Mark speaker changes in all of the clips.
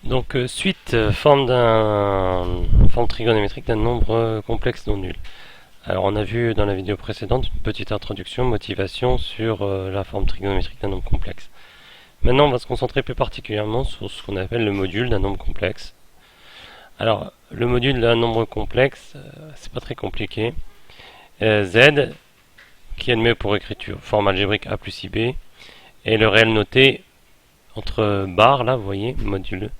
Speaker 1: Donc, forme trigonométrique d'un nombre complexe non nul. Alors, on a vu dans la vidéo précédente une petite introduction, motivation sur la forme trigonométrique d'un nombre complexe. Maintenant, on va se concentrer plus particulièrement sur ce qu'on appelle le module d'un nombre complexe. Alors, le module d'un nombre complexe, c'est pas très compliqué. Z, qui admet pour écriture forme algébrique A plus IB, et le réel noté entre barres, là, vous voyez, module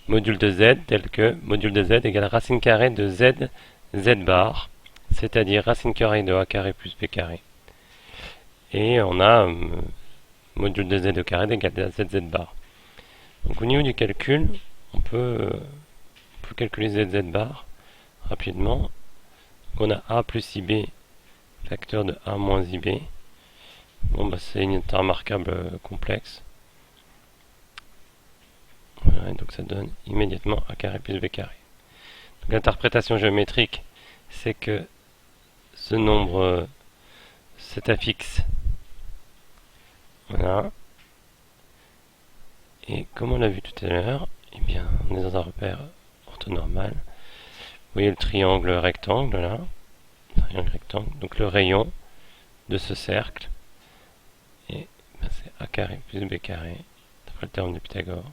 Speaker 1: de z tel que module de z égale racine carrée de z, z bar, c'est-à-dire racine carrée de a carré plus b carré. Et on a module de z au carré égale à z, z bar. Donc au niveau du calcul, on peut calculer z, z bar rapidement. Donc on a a plus ib, facteur de a moins ib. Bon, bah, c'est une unité remarquable complexe. Voilà, et donc ça donne immédiatement a carré plus b carré. L'interprétation géométrique, c'est que ce nombre, cet affixe, voilà. Et comme on l'a vu tout à l'heure, eh bien, on est dans un repère orthonormal. Vous voyez le triangle rectangle là, triangle rectangle. Donc le rayon de ce cercle, et ben, c'est a carré plus b carré, d'après le théorème de Pythagore,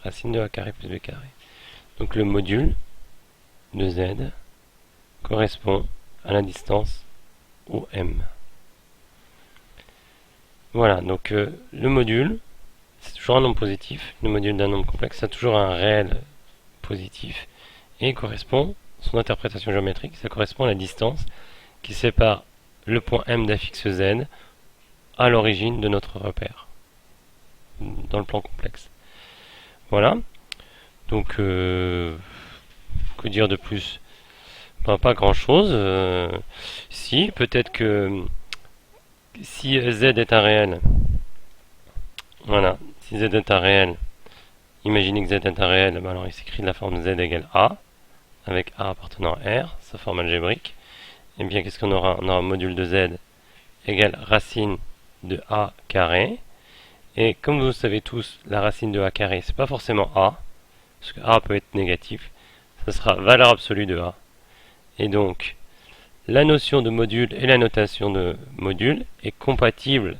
Speaker 1: racine de a carré plus b carré. Donc le module de z correspond à la distance OM. Voilà, donc le module, c'est toujours un nombre positif. Le module d'un nombre complexe, c'est toujours un réel positif. Et correspond, son interprétation géométrique, ça correspond à la distance qui sépare le point M d'affixe Z à l'origine de notre repère, dans le plan complexe. Voilà. Donc, que dire de plus? Pas grand chose. Si, peut-être que si Z est un réel, voilà, si Z est un réel, imaginez que Z est un réel, ben alors il s'écrit de la forme Z égale A, avec A appartenant à R, sa forme algébrique. Et bien qu'est-ce qu'on aura? On aura un module de Z égale racine de A carré. Et comme vous savez tous, la racine de A carré, c'est pas forcément A, parce que A peut être négatif, ça sera valeur absolue de A. Et donc, la notion de module et la notation de module est compatible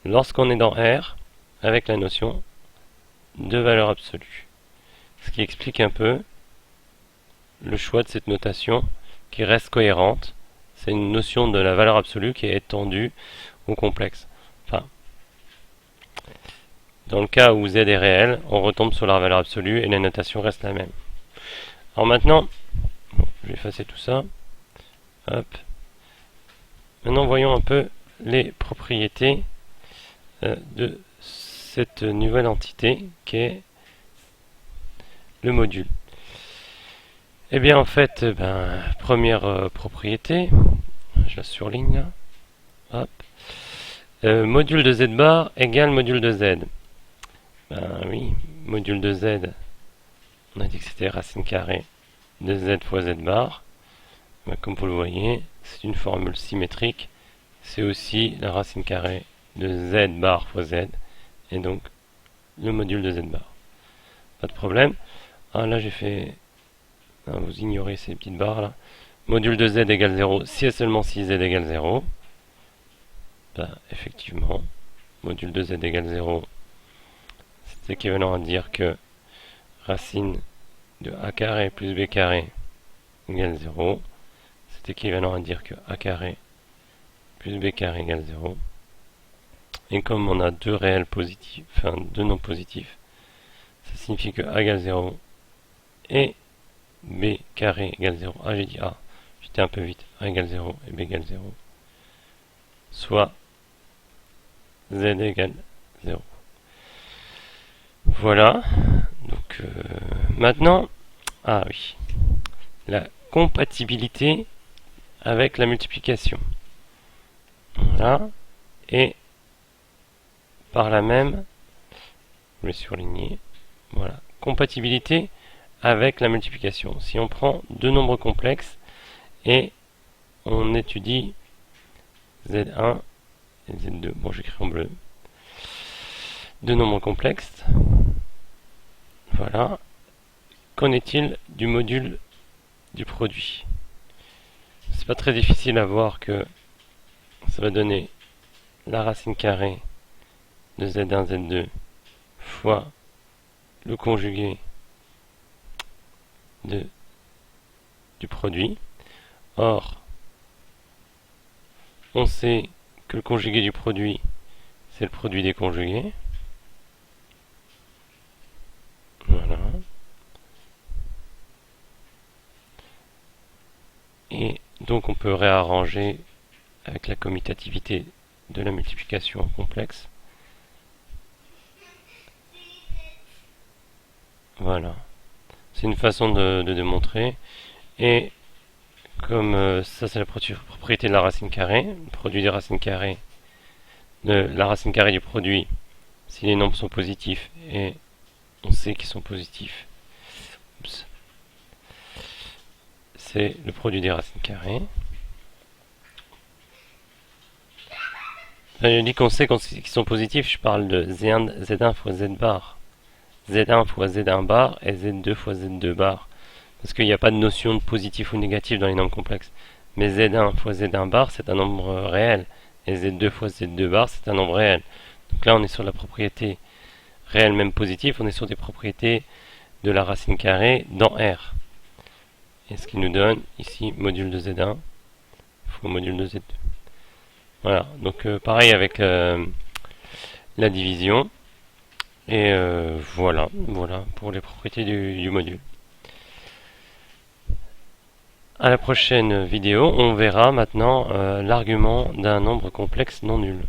Speaker 1: lorsqu'on est dans R avec la notion de valeur absolue. Ce qui explique un peu le choix de cette notation qui reste cohérente. C'est une notion de la valeur absolue qui est étendue au complexe. Enfin, dans le cas où z est réel, on retombe sur la valeur absolue et la notation reste la même. Alors maintenant, bon, je vais effacer tout ça. Hop. Maintenant, voyons un peu les propriétés de cette nouvelle entité qui est le module. Eh bien, en fait, première propriété, je la surligne là. Hop. Module de z bar égale module de z. Ben oui, module de z, on a dit que c'était racine carrée de z fois z bar. Ben, comme vous le voyez, c'est une formule symétrique. C'est aussi la racine carrée de z bar fois z. Et donc, le module de z bar. Pas de problème. Ah, là, j'ai fait... Ah, vous ignorez ces petites barres là. Module de z égale 0 si et seulement si z égale 0. Ben, effectivement, module de z égale 0, c'est équivalent à dire que racine de a carré plus b carré égale 0. C'est équivalent à dire que a carré plus b carré égale 0. Et comme on a deux réels positifs, enfin deux non positifs, ça signifie que a égale 0 et b carré égale 0. Ah, j'ai dit a, j'étais un peu vite. A égale 0 et b égale 0. Soit z égale 0. Voilà. Donc maintenant, ah oui, la compatibilité avec la multiplication. Voilà. Et par là même, je vais surligner. Voilà. Compatibilité avec la multiplication. Si on prend deux nombres complexes et on étudie Z1 et Z2. Bon, j'écris en bleu. Deux nombres complexes. Enfin, Voilà. Qu'en est-il du module du produit? C'est pas très difficile à voir que ça va donner la racine carrée de Z1, Z2 fois le conjugué du produit. Or, on sait que le conjugué du produit, c'est le produit des conjugués. Voilà. Et donc on peut réarranger avec la commutativité de la multiplication complexe. Voilà. C'est une façon de démontrer. Et comme ça c'est la propriété de la racine carrée, le produit des racines carrées, de la racine carrée du produit, si les nombres sont positifs, et on sait qu'ils sont positifs, c'est le produit des racines carrées. Enfin, je dis qu'on sait qu'ils sont positifs, je parle de Z1 fois Z bar. Z1 fois Z1 bar et Z2 fois Z2 bar. Parce qu'il n'y a pas de notion de positif ou négatif dans les nombres complexes. Mais Z1 fois Z1 bar, c'est un nombre réel. Et Z2 fois Z2 bar, c'est un nombre réel. Donc là, on est sur la propriété réelle même positive. On est sur des propriétés de la racine carrée dans R. Et ce qui nous donne ici module de Z1 fois module de Z2. Voilà. Donc pareil avec la division. Et voilà pour les propriétés du module. À la prochaine vidéo, on verra maintenant l'argument d'un nombre complexe non nul.